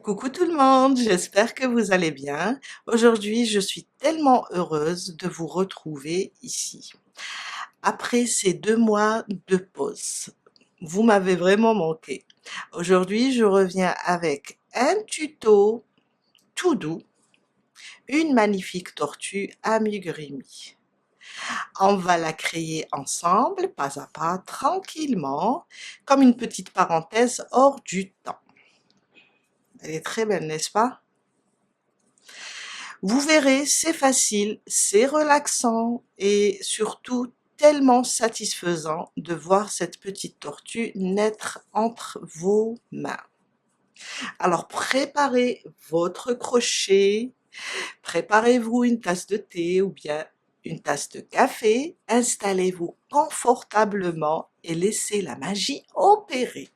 Coucou tout le monde, j'espère que vous allez bien. Aujourd'hui, je suis tellement heureuse de vous retrouver ici. Après ces 2 mois de pause, vous m'avez vraiment manqué. Aujourd'hui, je reviens avec un tuto tout doux, une magnifique tortue amigurumi. On va la créer ensemble, pas à pas, tranquillement, comme une petite parenthèse hors du temps. Elle est très belle, n'est-ce pas? Vous verrez, c'est facile, c'est relaxant et surtout tellement satisfaisant de voir cette petite tortue naître entre vos mains. Alors préparez votre crochet, préparez-vous une tasse de thé ou bien une tasse de café, installez-vous confortablement et laissez la magie opérer.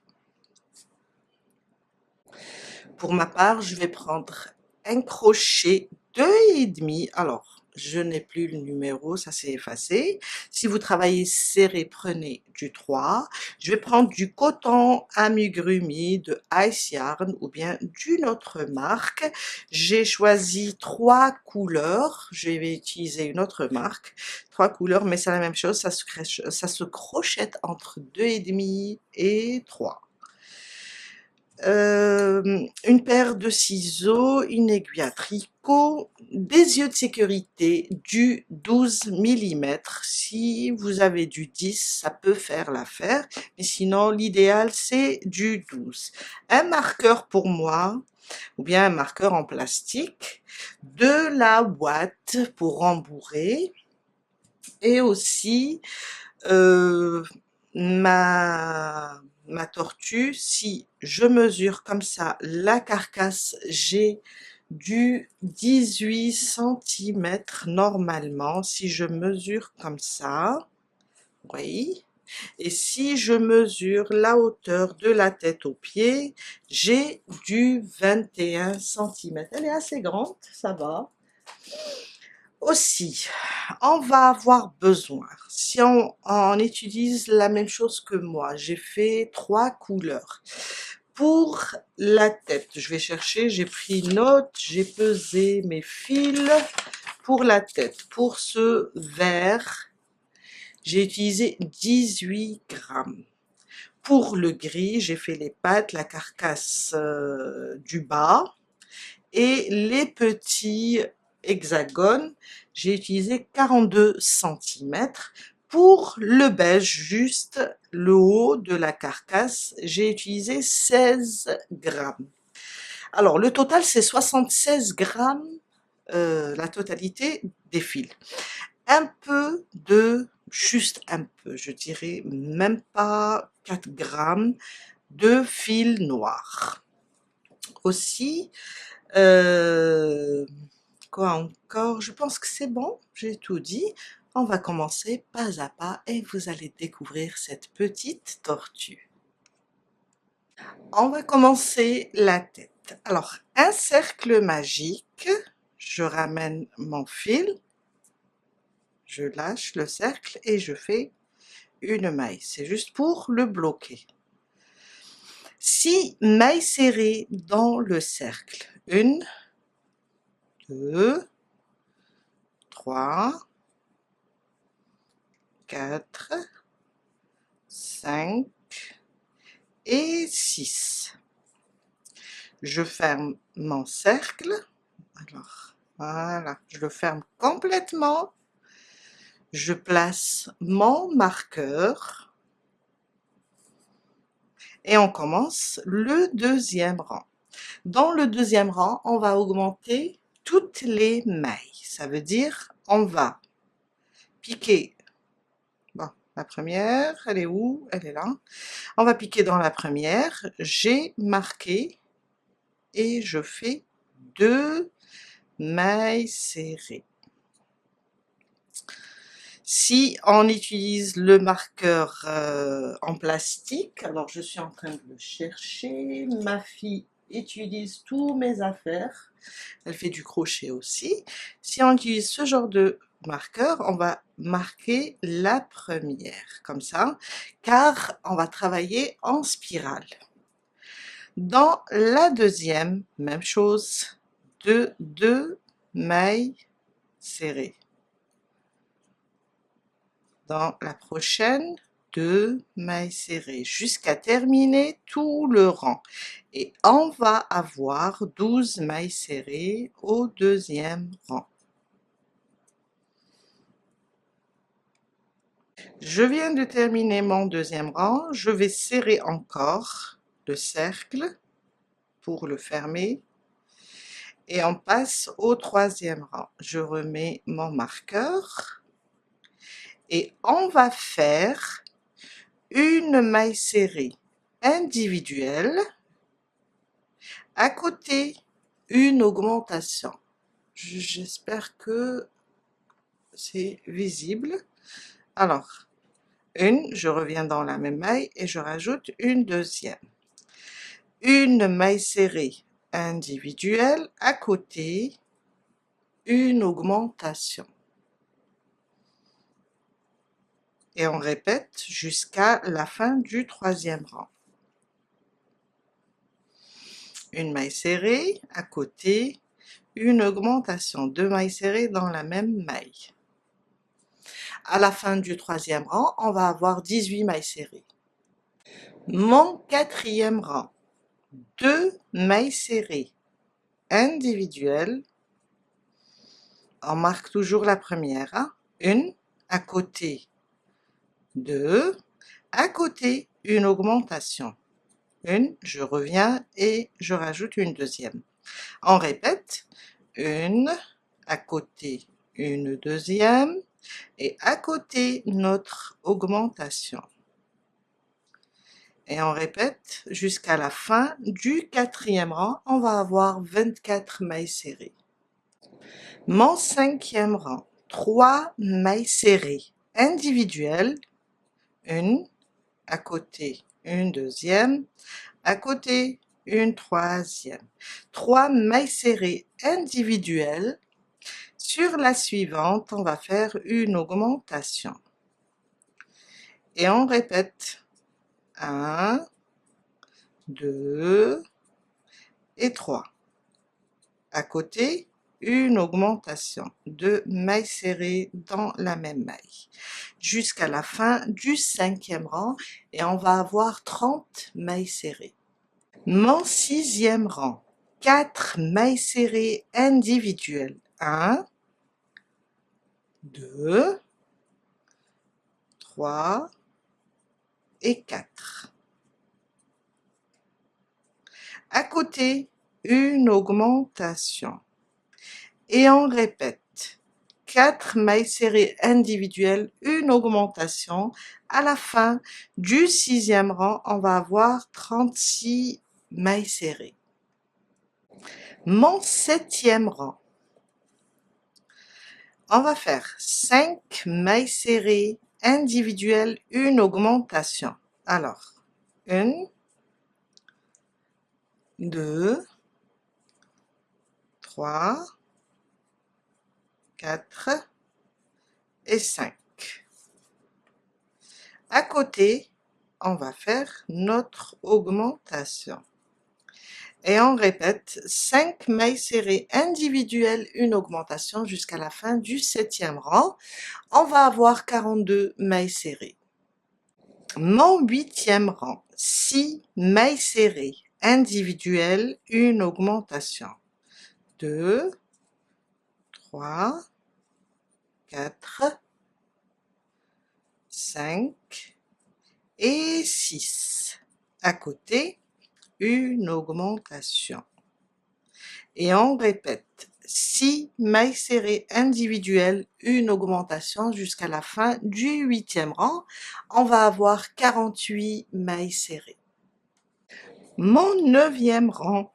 Pour ma part, je vais prendre un crochet 2,5. Alors, je n'ai plus le numéro, ça s'est effacé. Si vous travaillez serré, prenez du 3. Je vais prendre du coton amigurumi de Ice Yarn ou bien d'une autre marque. J'ai choisi 3 couleurs. Je vais utiliser une autre marque. 3 couleurs, mais c'est la même chose. Ça se crochette entre 2,5 et 3. Une paire de ciseaux, une aiguille à tricot, des yeux de sécurité du 12 millimètres. Si vous avez du 10, ça peut faire l'affaire, mais sinon l'idéal c'est du 12. Un marqueur pour moi, ou bien un marqueur en plastique, de la ouate pour rembourrer, et aussi euh, ma tortue, si je mesure comme ça la carcasse, j'ai du 18 centimètres normalement, si je mesure comme ça, oui. Et si je mesure la hauteur de la tête aux pieds, j'ai du 21 centimètres. Elle est assez grande, ça va. Aussi, on va avoir besoin, si on utilise la même chose que moi, j'ai fait 3 couleurs. Pour la tête, je vais chercher, j'ai pris note, j'ai pesé mes fils. Pour la tête, pour ce vert, j'ai utilisé 18 grammes. Pour le gris, j'ai fait les pattes, la carcasse du bas. Et les petits hexagones, j'ai utilisé 42 centimètres. Pour le beige, juste le haut de la carcasse, j'ai utilisé 16 grammes. Alors, le total, c'est 76 grammes, la totalité des fils. Un peu juste un peu, je dirais même pas 4 grammes de fil noir. Aussi, euh, quoi encore? Je pense que c'est bon, j'ai tout dit. On va commencer pas à pas et vous allez découvrir cette petite tortue. On va commencer la tête. Alors, un cercle magique. Je ramène mon fil, je lâche le cercle et je fais une maille. C'est juste pour le bloquer. 6 mailles serrées dans le cercle. 1, 2, 3, 4, 5 et 6. Je ferme mon cercle. Alors, voilà, je le ferme complètement. Je place mon marqueur et on commence le deuxième rang. Dans le deuxième rang, on va augmenter toutes les mailles. Ça veut dire on va piquer. Bon, la première, elle est où? Elle est là. On va piquer dans la première. J'ai marqué et je fais 2 mailles serrées. Si on utilise le marqueur en plastique, alors je suis en train de le chercher, ma fille utilise tous mes affaires, elle fait du crochet aussi. Si on utilise ce genre de marqueur, on va marquer la première, comme ça, car on va travailler en spirale. Dans la deuxième, même chose, deux mailles serrées. Dans la prochaine, 2 mailles serrées jusqu'à terminer tout le rang. Et on va avoir 12 mailles serrées au deuxième rang. Je viens de terminer mon deuxième rang. Je vais serrer encore le cercle pour le fermer. Et on passe au troisième rang. Je remets mon marqueur. Et on va faire une maille serrée individuelle, à côté une augmentation. J'espère que c'est visible. Alors, je reviens dans la même maille et je rajoute une deuxième. Une maille serrée individuelle, à côté une augmentation. Et on répète jusqu'à la fin du troisième rang. Une maille serrée, à côté, une augmentation, 2 mailles serrées dans la même maille. À la fin du troisième rang, on va avoir 18 mailles serrées. Mon quatrième rang, 2 mailles serrées individuelles. On marque toujours la première, hein? Une, à côté, 2, à côté, une augmentation. Une, je reviens et je rajoute une deuxième. On répète, une, à côté, une deuxième, et à côté, notre augmentation. Et on répète jusqu'à la fin du quatrième rang, on va avoir 24 mailles serrées. Mon cinquième rang, 3 mailles serrées individuelles, une, à côté, une deuxième, à côté, une troisième. 3 mailles serrées individuelles. Sur la suivante, on va faire une augmentation. Et on répète 1, 2 et 3. À côté, une augmentation, 2 mailles serrées dans la même maille, jusqu'à la fin du cinquième rang, et on va avoir 30 mailles serrées. Mon sixième rang, 4 mailles serrées individuelles, 1, 2, 3 et 4. À côté, une augmentation. Et on répète, 4 mailles serrées individuelles, une augmentation. À la fin du sixième rang, on va avoir 36 mailles serrées. Mon septième rang, on va faire 5 mailles serrées individuelles, une augmentation. Alors, 1, 2, 3, 4 et 5. À côté, on va faire notre augmentation. Et on répète, 5 mailles serrées individuelles, une augmentation jusqu'à la fin du septième rang. On va avoir 42 mailles serrées. Mon huitième rang, 6 mailles serrées individuelles, une augmentation. 2, 3, 4, 5 et 6. À côté, une augmentation. Et on répète, 6 mailles serrées individuelles, une augmentation jusqu'à la fin du huitième rang. On va avoir 48 mailles serrées. Mon neuvième rang,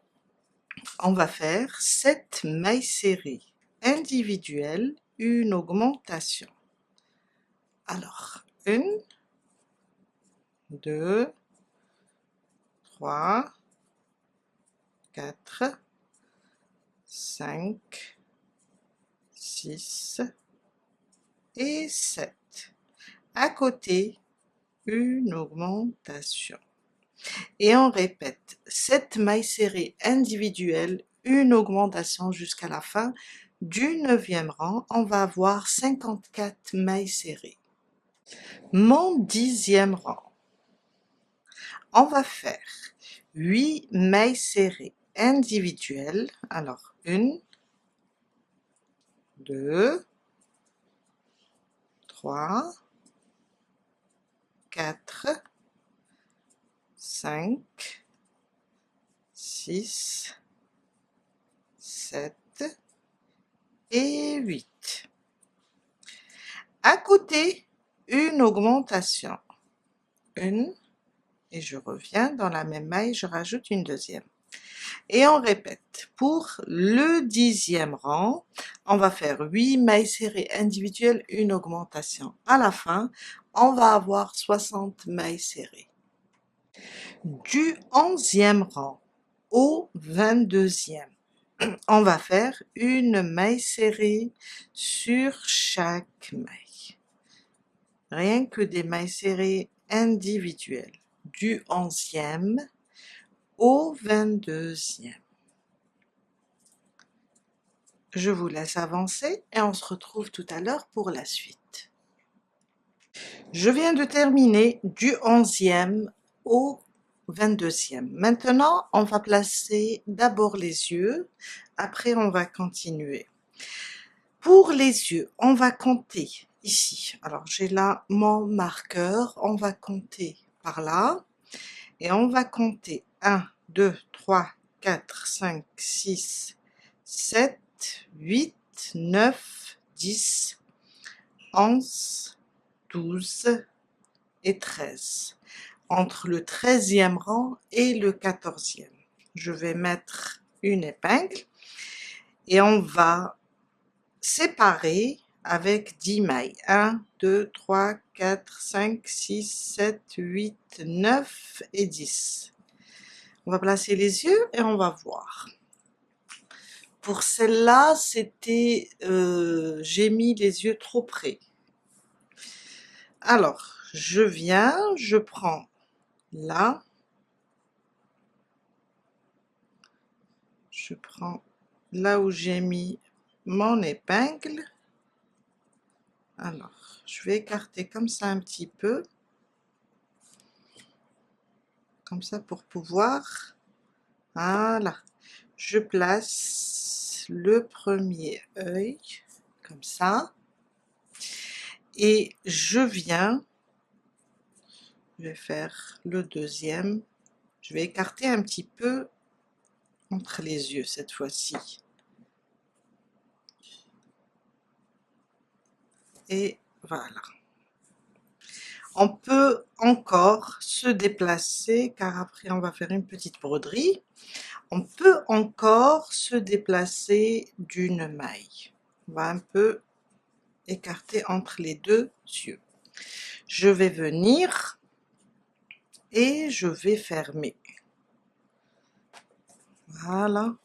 on va faire 7 mailles serrées individuelles, une augmentation. Alors, 1, 2, 3, 4, 5, 6 et 7. À côté, une augmentation. Et on répète 7 mailles serrées individuelles, une augmentation jusqu'à la fin du 9e rang. On va avoir 54 mailles serrées. Mon 10e rang, on va faire 8 mailles serrées individuelles. Alors, 1, 2, 3, 4, 5, 6, 7 et 8. À côté, une augmentation. Une, et je reviens dans la même maille, je rajoute une deuxième. Et on répète. Pour le 10e rang, on va faire 8 mailles serrées individuelles, une augmentation. À la fin, on va avoir 60 mailles serrées. Du 11e rang au 22e, on va faire une maille serrée sur chaque maille. Rien que des mailles serrées individuelles. Du 11e au 22e. Je vous laisse avancer et on se retrouve tout à l'heure pour la suite. Je viens de terminer du 11e au 22e. Maintenant, on va placer d'abord les yeux, après on va continuer. Pour les yeux, on va compter ici. Alors j'ai là mon marqueur, on va compter par là et on va compter 1, 2, 3, 4, 5, 6, 7, 8, 9, 10, 11, 12 et 13. Entre le 13e rang et le 14e. Je vais mettre une épingle et on va séparer avec 10 mailles. 1, 2, 3, 4, 5, 6, 7, 8, 9 et 10. On va placer les yeux et on va voir. Pour celle-là, c'était, j'ai mis les yeux trop près. Alors, je viens, je prends là, je prends là où j'ai mis mon épingle. Alors, je vais écarter comme ça un petit peu, comme ça pour pouvoir, voilà, je place le premier œil, comme ça, et je viens, je vais faire le deuxième, je vais écarter un petit peu entre les yeux cette fois-ci. Et voilà. On peut encore se déplacer, car après on va faire une petite broderie. On peut encore se déplacer d'une maille. On va un peu écarter entre les deux yeux. Je vais venir et je vais fermer. Voilà.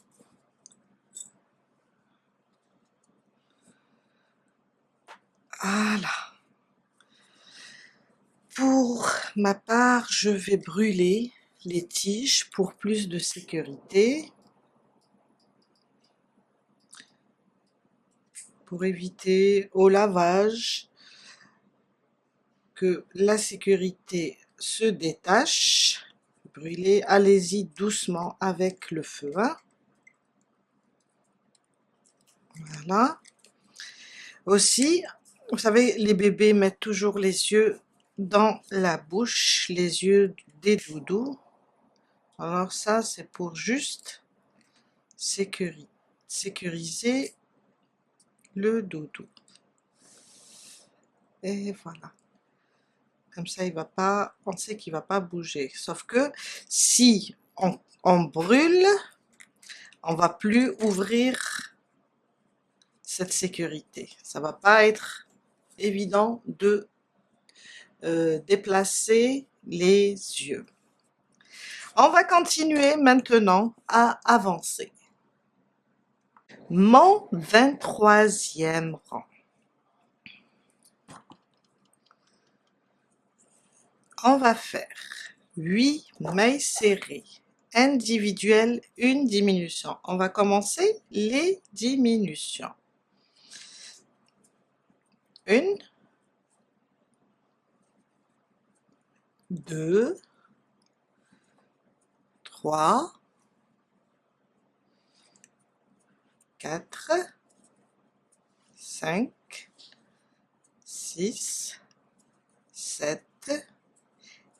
Voilà. Pour ma part, je vais brûler les tiges pour plus de sécurité. Pour éviter au lavage que la sécurité se détache. Brûlez, allez-y doucement avec le feu. Hein. Voilà. Aussi, vous savez, les bébés mettent toujours les yeux dans la bouche, les yeux des doudous. Alors ça, c'est pour juste sécuriser le doudou. Et voilà. Comme ça, il va pas, on sait qu'il va pas bouger. Sauf que si on brûle, on va plus ouvrir cette sécurité. Ça va pas être évident de déplacer les yeux. On va continuer maintenant à avancer. Mon 23e rang. On va faire 8 mailles serrées individuelles, une diminution. On va commencer les diminutions. 1, 2, 3, 4, 5, 6, 7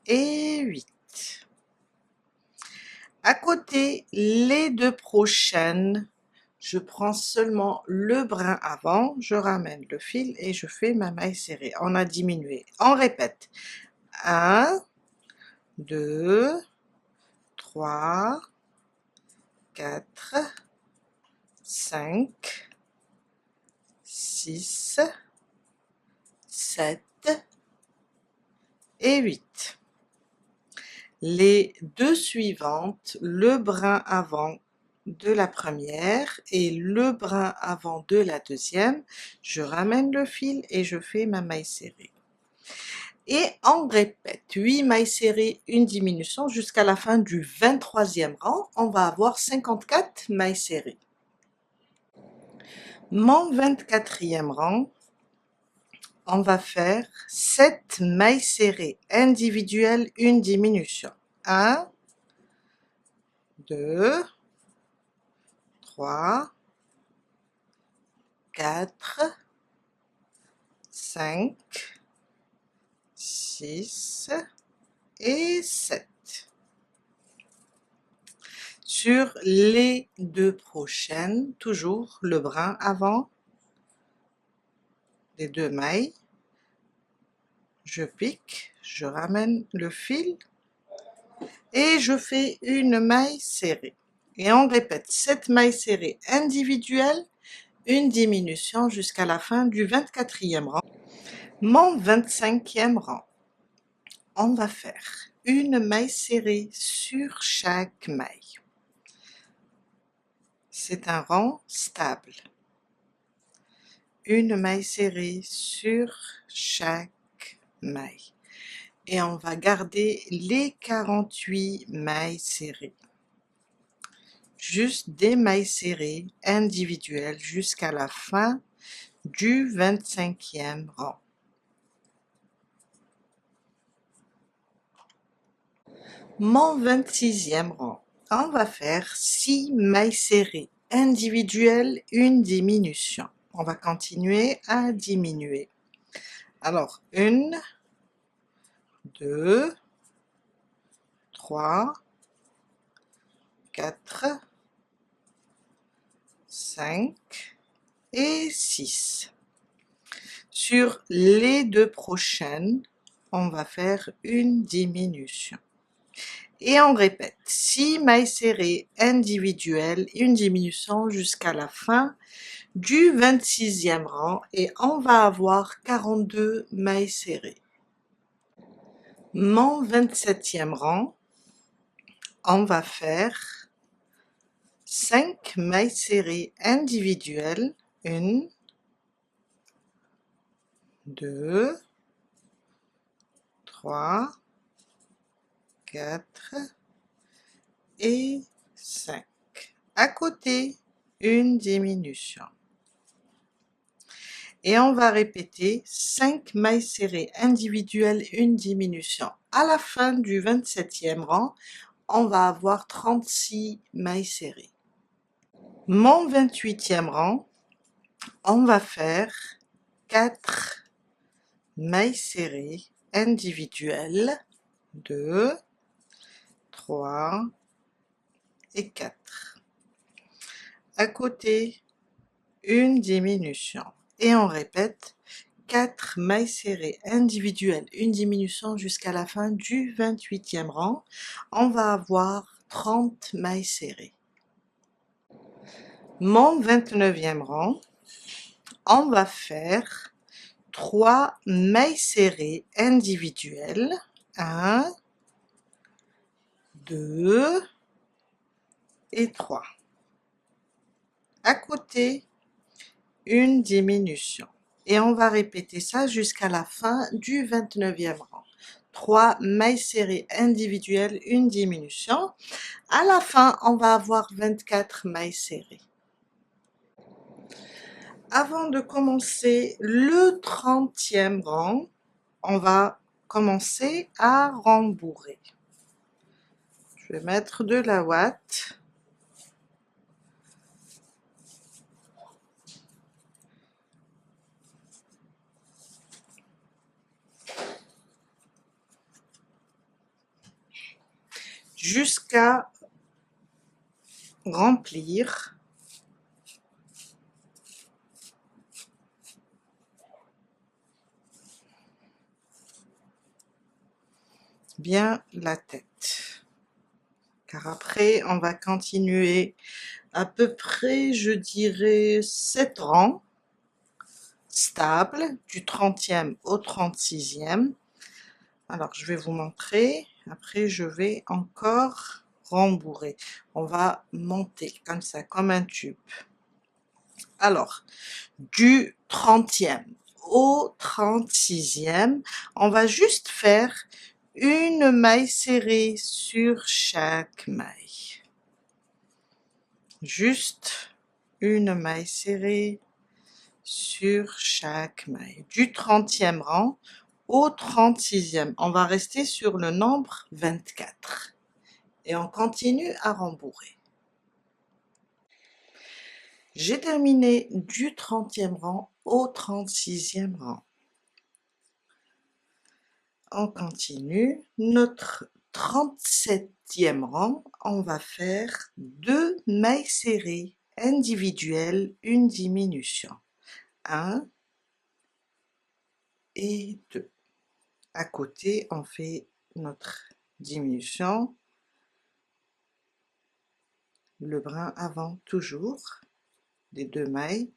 et 8. À côté, les deux prochaines, je prends seulement le brin avant, je ramène le fil et je fais ma maille serrée. On a diminué. On répète. 1, 2, 3, 4, 5, 6, 7 et 8. Les deux suivantes, le brin avant de la première et le brin avant de la deuxième, je ramène le fil et je fais ma maille serrée. Et on répète 8 mailles serrées, une diminution jusqu'à la fin du 23e rang, on va avoir 54 mailles serrées. Mon 24e rang, on va faire 7 mailles serrées individuelles, une diminution. 1, 2, 3, 4, 5, 6 et 7. Sur les deux prochaines, toujours le brin avant des deux mailles, je pique, je ramène le fil et je fais une maille serrée. Et on répète 7 mailles serrées individuelles, une diminution jusqu'à la fin du 24e rang. Mon 25e rang, on va faire une maille serrée sur chaque maille. C'est un rang stable. Une maille serrée sur chaque maille. Et on va garder les 48 mailles serrées. Juste des mailles serrées individuelles jusqu'à la fin du 25e rang. Mon 26e rang, on va faire 6 mailles serrées individuelles, une diminution. On va continuer à diminuer. Alors, 1, 2, 3, 4, 5 et 6. Sur les deux prochaines, on va faire une diminution. Et on répète 6 mailles serrées individuelles, une diminution jusqu'à la fin du 26e rang et on va avoir 42 mailles serrées. Mon 27e rang, on va faire 5 mailles serrées individuelles, 1, 2, 3, 4 et 5. À côté, une diminution. Et on va répéter 5 mailles serrées individuelles, une diminution. À la fin du 27e rang, on va avoir 36 mailles serrées. Mon 28e rang, on va faire 4 mailles serrées individuelles, 2, 3 et 4. À côté, une diminution. Et on répète 4 mailles serrées individuelles, une diminution jusqu'à la fin du 28e rang. On va avoir 30 mailles serrées. Mon 29e rang, on va faire 3 mailles serrées individuelles, 1, 2 et 3. À côté, une diminution. Et on va répéter ça jusqu'à la fin du 29e rang. 3 mailles serrées individuelles, une diminution. À la fin, on va avoir 24 mailles serrées. Avant de commencer le 30e rang, on va commencer à rembourrer. Je vais mettre de la ouate. Jusqu'à remplir bien la tête. Car après, on va continuer à peu près, je dirais, 7 rangs stables, du 30e au 36e. Alors, je vais vous montrer. Après, je vais encore rembourrer. On va monter comme ça, comme un tube. Alors, du 30e au 36e, on va juste faire une maille serrée sur chaque maille. Juste une maille serrée sur chaque maille. Du 30e rang au 36e. On va rester sur le nombre 24. Et on continue à rembourrer. J'ai terminé du 30e rang au 36e rang. On continue. Notre 37e rang, on va faire 2 mailles serrées individuelles, une diminution. 1 et 2. À côté, on fait notre diminution. Le brin avant toujours, les 2 mailles.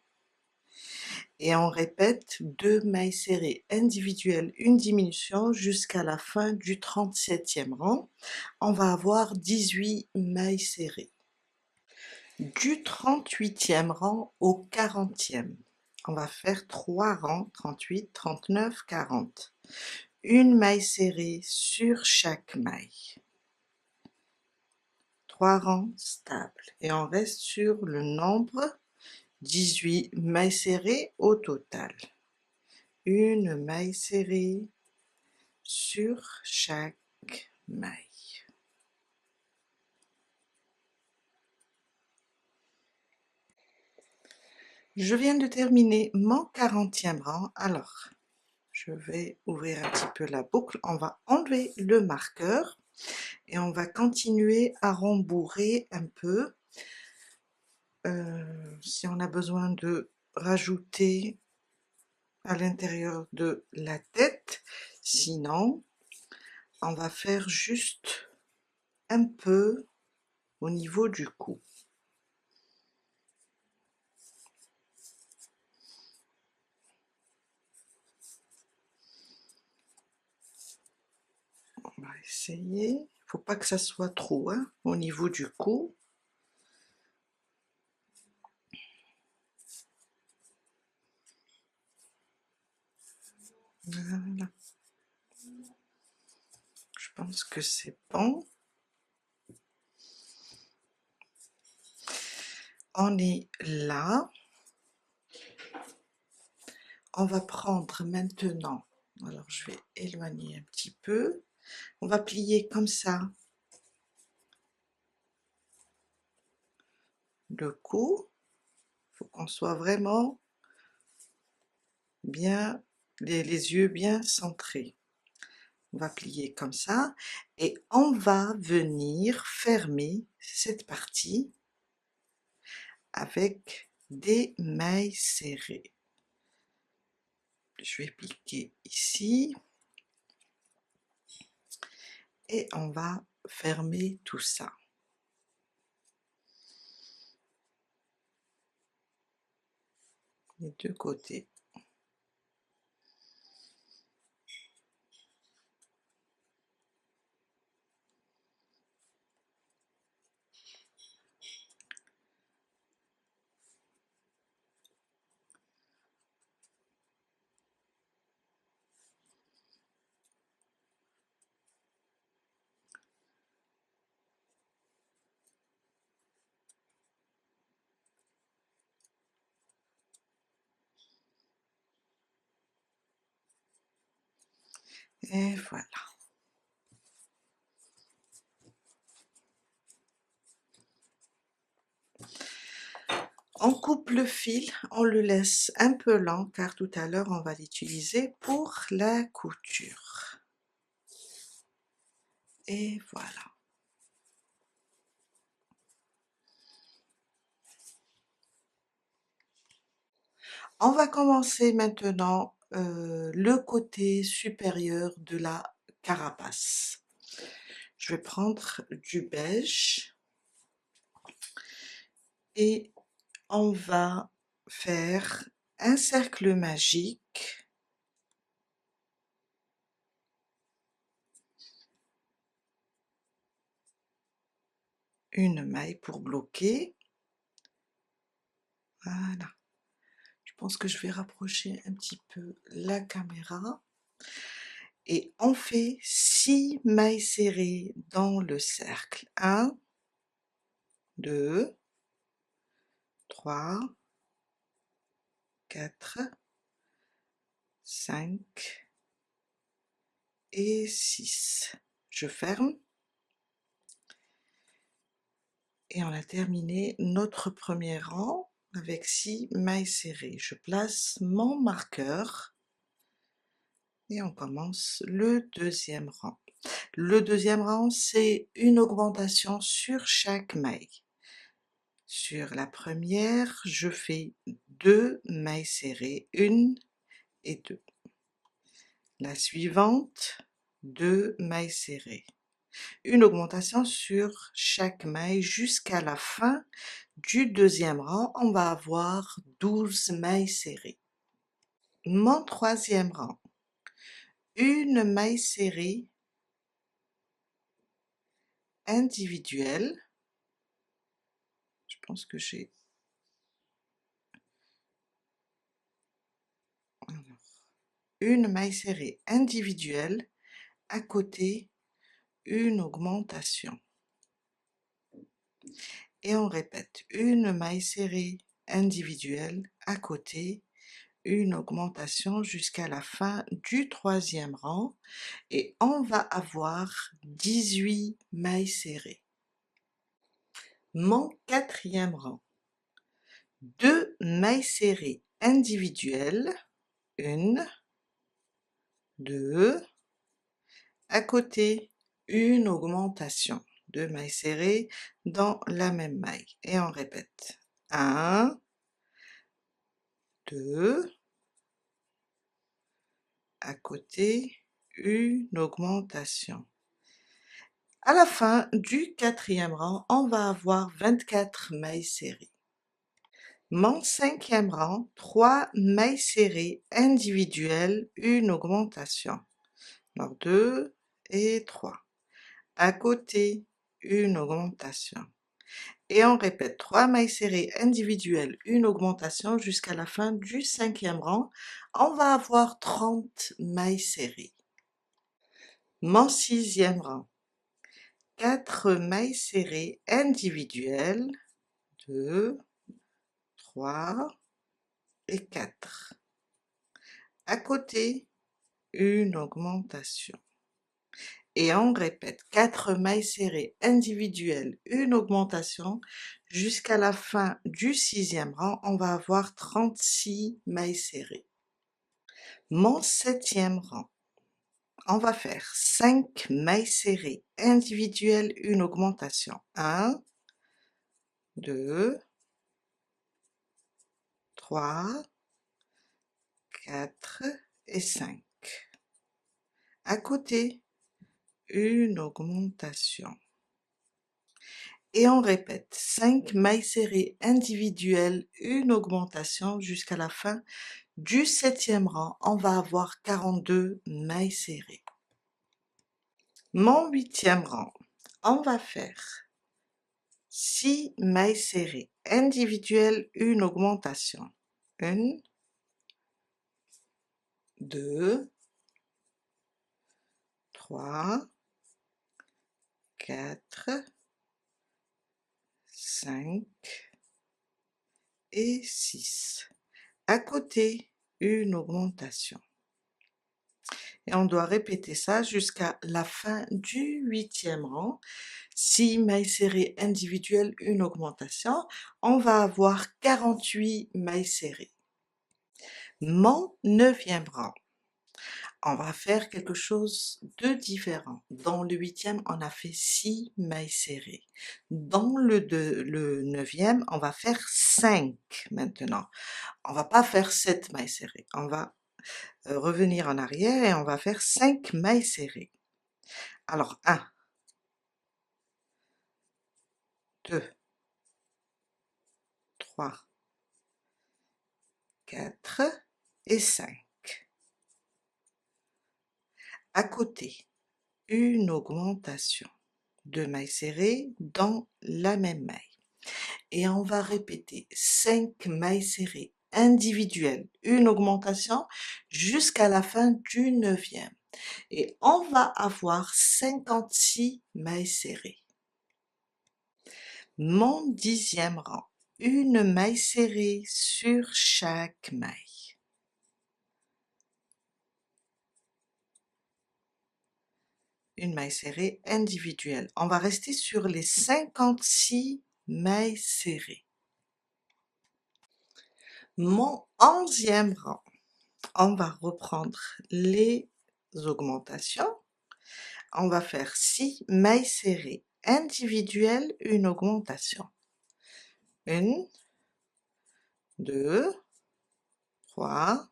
Et on répète 2 mailles serrées individuelles, une diminution jusqu'à la fin du 37e rang. On va avoir 18 mailles serrées. Du 38e rang au 40e, on va faire 3 rangs, 38, 39, 40. Une maille serrée sur chaque maille. 3 rangs stables. Et on reste sur le nombre 18 mailles serrées au total. Une maille serrée sur chaque maille. Je viens de terminer mon 40e rang. Alors, je vais ouvrir un petit peu la boucle. On va enlever le marqueur et on va continuer à rembourrer un peu. Si on a besoin de rajouter à l'intérieur de la tête, sinon on va faire juste un peu au niveau du cou. On va essayer. Il ne faut pas que ça soit trop au niveau du cou. Voilà. Je pense que c'est bon. On est là. On va prendre maintenant, alors je vais éloigner un petit peu. On va plier comme ça le cou. Il faut qu'on soit vraiment bien, les yeux bien centrés. On va plier comme ça et on va venir fermer cette partie avec des mailles serrées. Je vais piquer ici et on va fermer tout ça. Les deux côtés. Et voilà. On coupe le fil, on le laisse un peu lent car tout à l'heure on va l'utiliser pour la couture. Et voilà. On va commencer maintenant le côté supérieur de la carapace. Je vais prendre du beige et on va faire un cercle magique, une maille pour bloquer. Voilà. Je pense que je vais rapprocher un petit peu la caméra. Et on fait 6 mailles serrées dans le cercle. 1, 2, 3, 4, 5 et 6. Je ferme. Et on a terminé notre premier rang avec 6 mailles serrées. Je place mon marqueur et on commence le deuxième rang. Le deuxième rang, c'est une augmentation sur chaque maille. Sur la première, je fais 2 mailles serrées, 1 et 2. La suivante, 2 mailles serrées. Une augmentation sur chaque maille jusqu'à la fin du deuxième rang. On va avoir 12 mailles serrées. Mon troisième rang, une maille serrée individuelle. Je pense que j'ai une maille serrée individuelle, à côté une augmentation. Et on répète, une maille serrée individuelle, à côté une augmentation jusqu'à la fin du troisième rang et on va avoir 18 mailles serrées. Mon quatrième rang, 2 mailles serrées individuelles, 1, 2, à côté une augmentation, 2 mailles serrées dans la même maille et on répète, 1, 2, à côté une augmentation. À la fin du quatrième rang, on va avoir 24 mailles serrées. Mon cinquième rang, 3 mailles serrées individuelles, une augmentation. Alors 2 et 3. À côté, une augmentation. Et on répète 3 mailles serrées individuelles, une augmentation jusqu'à la fin du cinquième rang. On va avoir 30 mailles serrées. Mon sixième rang, 4 mailles serrées individuelles, 2, 3 et 4. À côté, une augmentation. Et on répète 4 mailles serrées individuelles, une augmentation. Jusqu'à la fin du sixième rang, on va avoir 36 mailles serrées. Mon septième rang, on va faire 5 mailles serrées individuelles, une augmentation. 1, 2, 3, 4 et 5. À côté, une augmentation. Et on répète 5 mailles serrées individuelles, une augmentation jusqu'à la fin du septième rang. On va avoir 42 mailles serrées. Mon huitième rang, on va faire 6 mailles serrées individuelles, une augmentation. 1, 2, 3, 4, 5 et 6. À côté, une augmentation. Et on doit répéter ça jusqu'à la fin du 8e rang. 6 mailles serrées individuelles, une augmentation. On va avoir 48 mailles serrées. Mon 9e rang. On va faire quelque chose de différent. Dans le 8e, on a fait 6 mailles serrées. Dans le 9e, on va faire 5 maintenant. On va pas faire 7 mailles serrées. On va revenir en arrière et on va faire 5 mailles serrées. Alors 1, 2, 3, 4 et 5. À côté, une augmentation de mailles serrées dans la même maille. Et on va répéter 5 mailles serrées individuelles, une augmentation jusqu'à la fin du 9e. Et on va avoir 56 mailles serrées. Mon 10e rang, une maille serrée sur chaque maille. Une maille serrée individuelle. On va rester sur les 56 mailles serrées. Mon 11e rang, on va reprendre les augmentations. On va faire 6 mailles serrées individuelles, une augmentation. 1, 2, 3,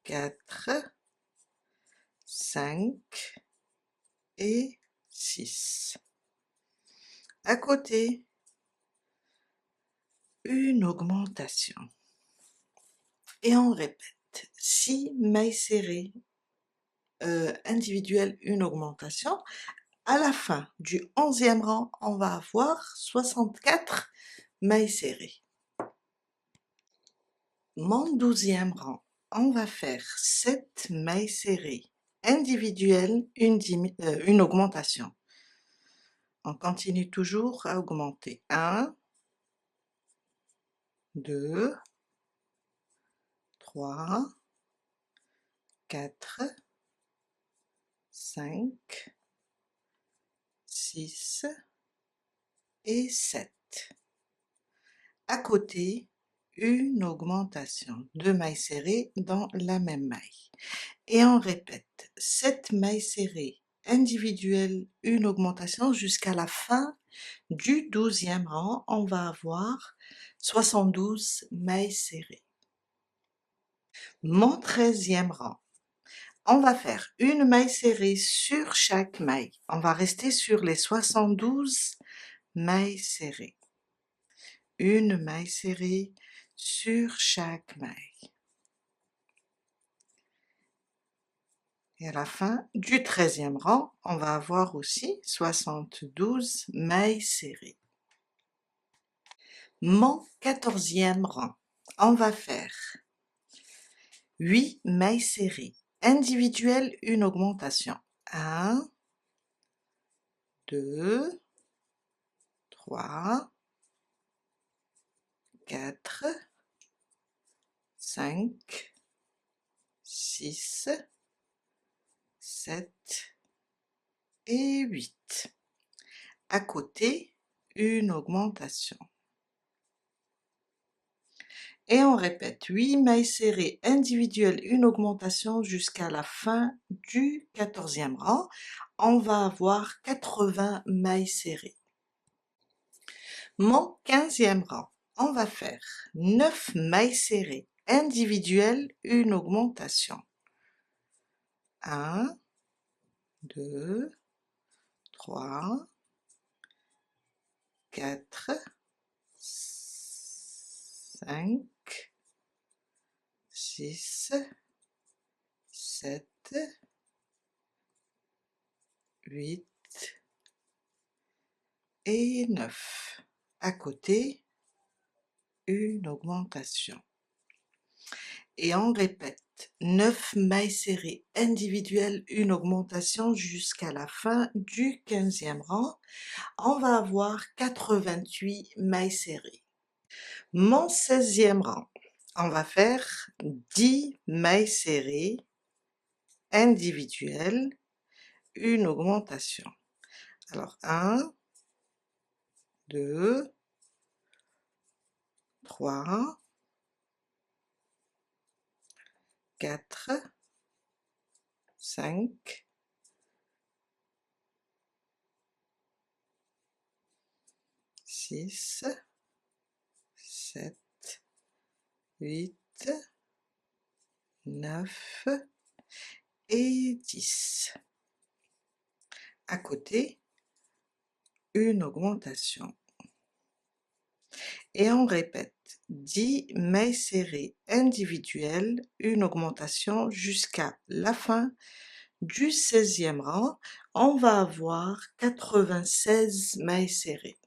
4, 5 et 6. À côté, une augmentation. Et on répète, 6 mailles serrées individuelles, une augmentation. À la fin du 11e rang, on va avoir 64 mailles serrées. Mon 12e rang, on va faire 7 mailles serrées individuelles, une augmentation. On continue toujours à augmenter. 1, 2, 3, 4, 5, 6 et 7. À côté, une augmentation de mailles serrées dans la même maille. Et on répète 7 mailles serrées individuelles, une augmentation jusqu'à la fin du 12e rang. On va avoir 72 mailles serrées. Mon 13e rang, on va faire une maille serrée sur chaque maille. On va rester sur les 72 mailles serrées. Une maille serrée sur chaque maille. Et à la fin du 13e rang, on va avoir aussi 72 mailles serrées. Mon 14e rang, on va faire 8 mailles serrées individuelles, une augmentation. 1, 2, 3, 4, 5, 6, 7 et 8. À côté, une augmentation. Et on répète 8 mailles serrées individuelles, une augmentation jusqu'à la fin du 14e rang. On va avoir 80 mailles serrées. Mon 15e rang, on va faire 9 mailles serrées individuelles, une augmentation. 1, 2, 3, 4, 5, 6, 7, 8 et 9. À côté, une augmentation. Et on répète 9 mailles serrées individuelles, une augmentation jusqu'à la fin du 15e rang. On va avoir 88 mailles serrées. Mon 16e rang, on va faire 10 mailles serrées individuelles, une augmentation. Alors 1, 2, 3, 4, 5, 6, 7, 8, 9 et 10. À côté, une augmentation. Et on répète 10 mailles serrées individuelles, une augmentation jusqu'à la fin du 16e rang. On va avoir 96 mailles serrées.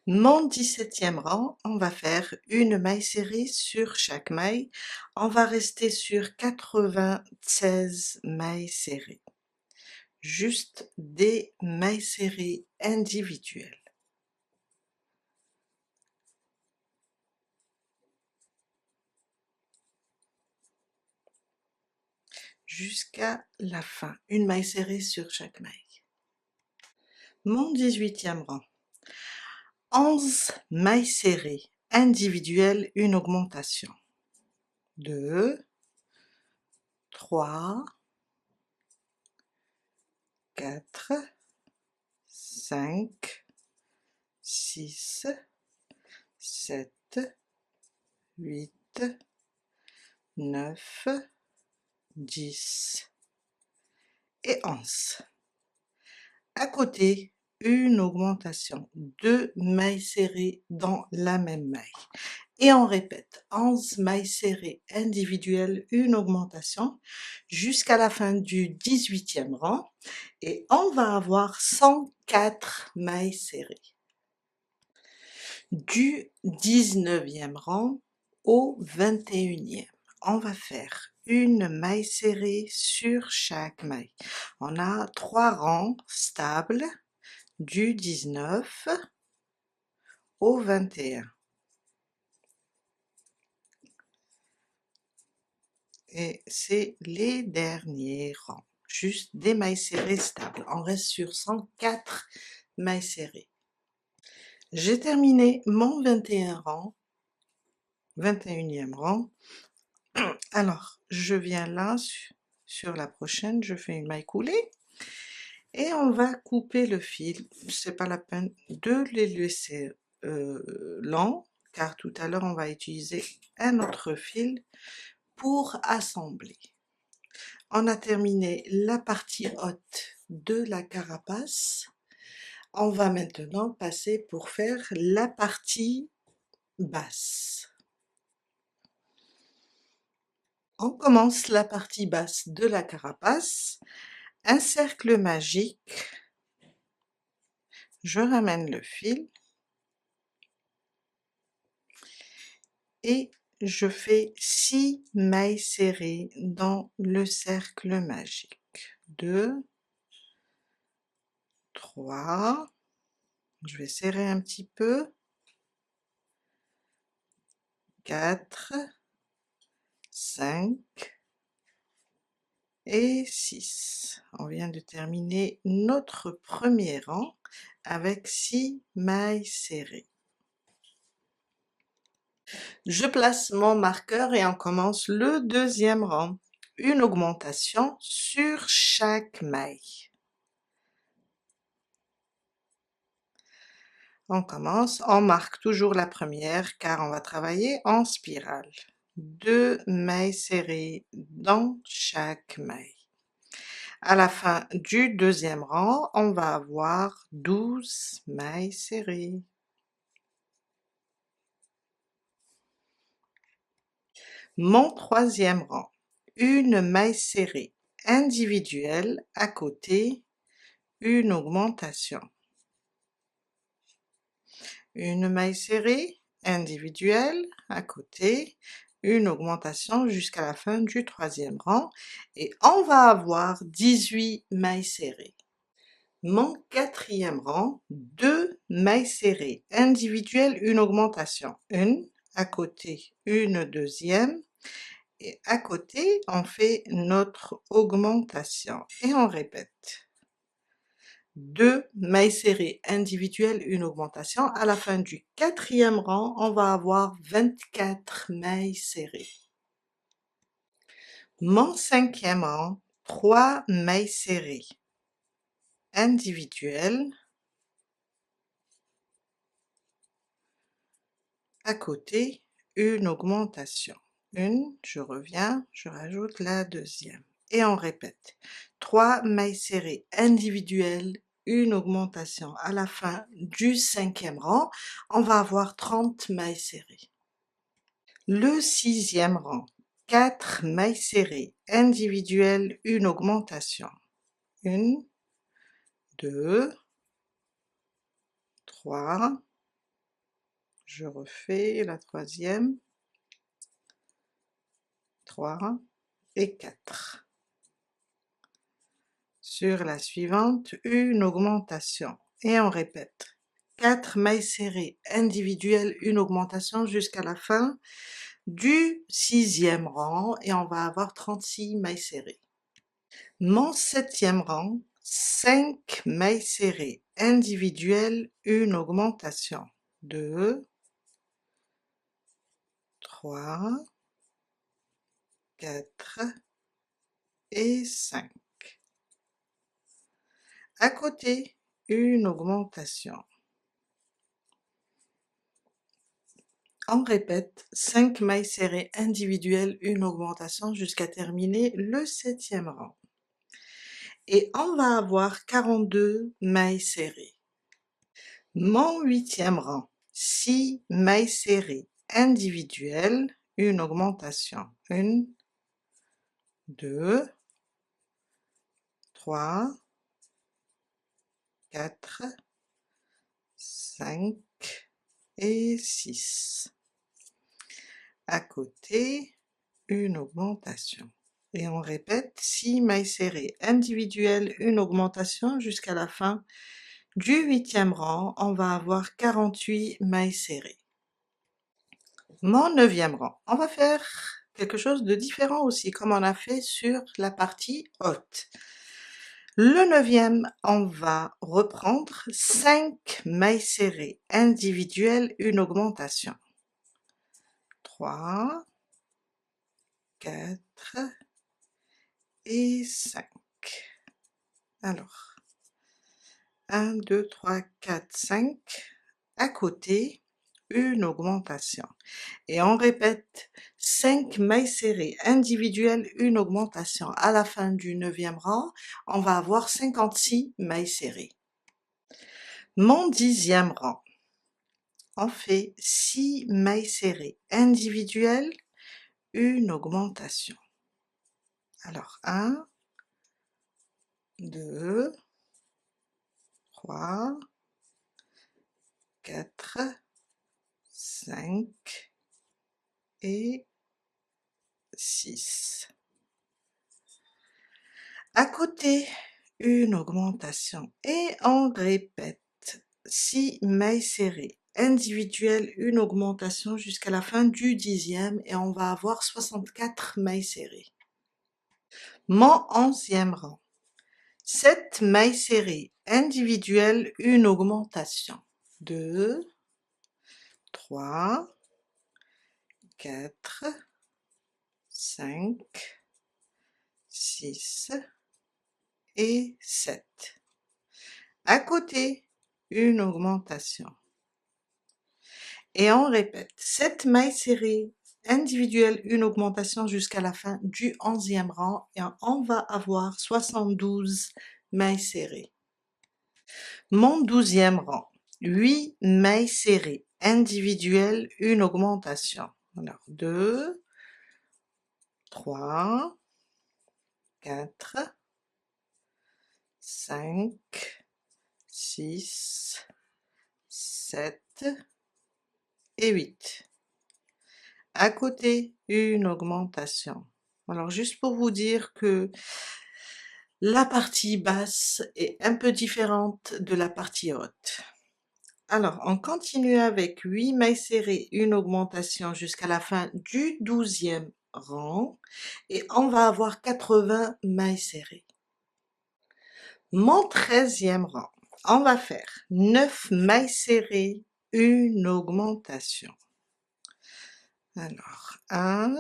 Mon 17e rang, on va faire une maille serrée sur chaque maille. On va rester sur 96 mailles serrées. Juste des mailles serrées individuelles. Jusqu'à la fin, une maille serrée sur chaque maille. Mon 18e rang, 11 mailles serrées individuelles, une augmentation. 2, 3, 4, 5, 6, 7, 8, 9, 10 et 11. À côté, une augmentation, 2 mailles serrées dans la même maille. Et on répète, 11 mailles serrées individuelles, une augmentation, jusqu'à la fin du 18e rang. Et on va avoir 104 mailles serrées. Du 19e rang au 21e, on va faire une maille serrée sur chaque maille. On a 3 rangs stables du 19 au 21. Et c'est les derniers rangs, juste des mailles serrées stables. On reste sur 104 mailles serrées. J'ai terminé mon 21 rang, 21e rang. Alors, je viens là, sur la prochaine, je fais une maille coulée. Et on va couper le fil, c'est pas la peine de les laisser lents, car tout à l'heure on va utiliser un autre fil pour assembler. On a terminé la partie haute de la carapace. On va maintenant passer pour faire la partie basse. On commence la partie basse de la carapace. Un cercle magique. Je ramène le fil. Et je fais 6 mailles serrées dans le cercle magique. 2, 3, je vais serrer un petit peu, 4, 5 et 6. On vient de terminer notre premier rang avec 6 mailles serrées. Je place mon marqueur et on commence le deuxième rang. Une augmentation sur chaque maille. On commence, on marque toujours la première car on va travailler en spirale. 2 mailles serrées dans chaque maille. À la fin du deuxième rang, on va avoir 12 mailles serrées. Mon troisième rang, une maille serrée individuelle à côté, une augmentation. Une maille serrée individuelle à côté, une augmentation jusqu'à la fin du troisième rang et on va avoir 18 mailles serrées. Mon quatrième rang, 2 mailles serrées individuelles, une augmentation, une à côté une deuxième, et à côté on fait notre augmentation et on répète. 2 mailles serrées individuelles, une augmentation. À la fin du 4e rang, on va avoir 24 mailles serrées. Mon 5e rang, 3 mailles serrées individuelles. À côté, une augmentation. Une, je reviens, je rajoute la deuxième. Et on répète. 3 mailles serrées individuelles, une augmentation. À la fin du 5e rang, on va avoir 30 mailles serrées. Le 6e rang, 4 mailles serrées individuelles, une augmentation. 1, 2, 3, je refais la troisième, 3 et 4. Sur la suivante, une augmentation et on répète. 4 mailles serrées individuelles, une augmentation jusqu'à la fin du 6e rang et on va avoir 36 mailles serrées. Mon 7e rang, 5 mailles serrées individuelles, une augmentation. 2, 3, 4 et 5. À côté, une augmentation. On répète, 5 mailles serrées individuelles, une augmentation jusqu'à terminer le 7e rang. Et on va avoir 42 mailles serrées. Mon 8e rang, 6 mailles serrées individuelles, une augmentation. 1, 2, 3, 4, 5 et 6. À côté, une augmentation. Et on répète, 6 mailles serrées individuelles, une augmentation jusqu'à la fin du 8e rang, on va avoir 48 mailles serrées. Mon 9e rang, on va faire quelque chose de différent aussi, comme on a fait sur la partie haute. Le 9e, on va reprendre 5 mailles serrées individuelles, une augmentation. 3, 4 et 5. Alors, 1, 2, 3, 4, 5. À côté, une augmentation. Et on répète, 5 mailles serrées individuelles, une augmentation. À la fin du 9e rang, on va avoir 56 mailles serrées. Mon 10e rang, on fait 6 mailles serrées individuelles, une augmentation. Alors 1, 2, 3, 4, 5 et 6. À côté, une augmentation et on répète 6 mailles serrées individuelles, une augmentation jusqu'à la fin du 10e et on va avoir 64 mailles serrées. Mon 11e rang, 7 mailles serrées individuelles, une augmentation. 2, 3, 4, 5, 6 et 7. À côté, une augmentation. Et on répète, 7 mailles serrées individuelles, une augmentation jusqu'à la fin du 11e rang et on va avoir 72 mailles serrées. Mon 12e rang, 8 mailles serrées individuelles, une augmentation. Alors 2, 3, 4, 5, 6, 7 et 8. À côté, une augmentation. Alors juste pour vous dire que la partie basse est un peu différente de la partie haute. Alors, on continue avec 8 mailles serrées, une augmentation jusqu'à la fin du 12e rang et on va avoir 80 mailles serrées. Mon 13e rang, on va faire 9 mailles serrées, une augmentation. Alors, 1,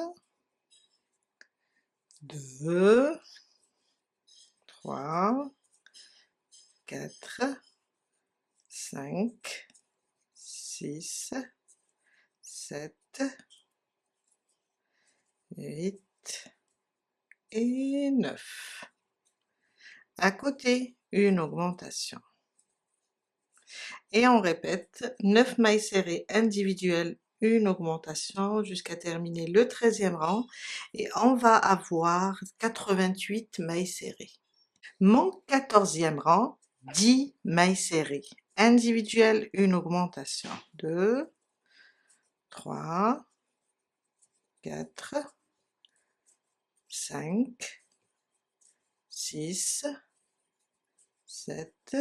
2, 3, 4, 5, 6, 7, 8 et 9. À côté, une augmentation. Et on répète 9 mailles serrées individuelles, une augmentation jusqu'à terminer le 13e rang et on va avoir 88 mailles serrées. Mon 14e rang, 10 mailles serrées individuelles, une augmentation. 2, 3, 4, 5, 6, 7,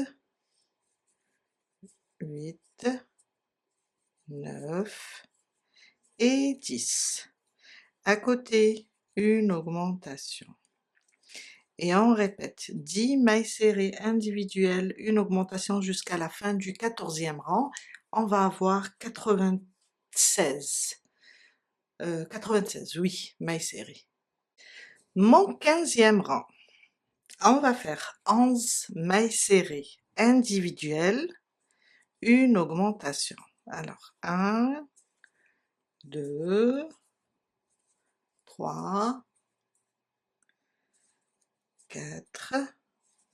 8, 9 et 10. À côté, une augmentation. Et on répète 10 mailles serrées individuelles, une augmentation jusqu'à la fin du 14e rang. On va avoir 96. 96, oui, mailles serrées. Mon 15e rang, on va faire 11 mailles serrées individuelles, une augmentation. Alors, 1, 2, 3, 4,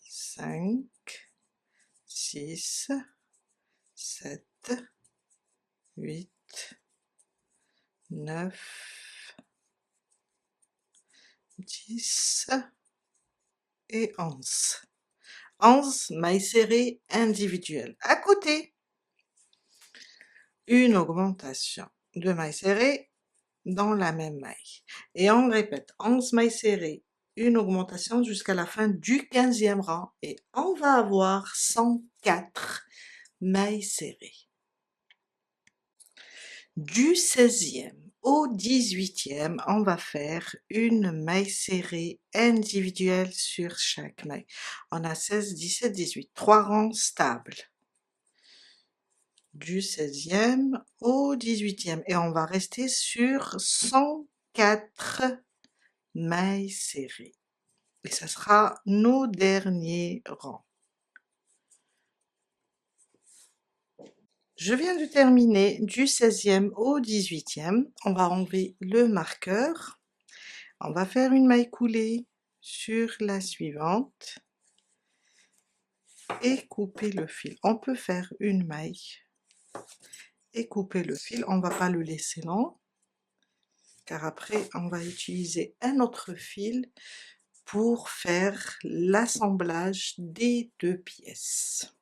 5, 6, 7, 8, 9, 10 et 11. 11 mailles serrées individuelles. À côté, une augmentation de mailles serrées dans la même maille. Et on répète 11 mailles serrées, une augmentation jusqu'à la fin du 15e rang et on va avoir 104 mailles serrées. Du 16e au 18e, on va faire une maille serrée individuelle sur chaque maille. On a 16, 17, 18, 3 rangs stables. Du 16e au 18e et on va rester sur 104 mailles serrées. Et ça sera nos derniers rangs. Je viens de terminer du 16e au 18e. On va enlever le marqueur. On va faire une maille coulée sur la suivante et couper le fil. On peut faire une maille et couper le fil. On ne va pas le laisser long car après on va utiliser un autre fil pour faire l'assemblage des deux pièces.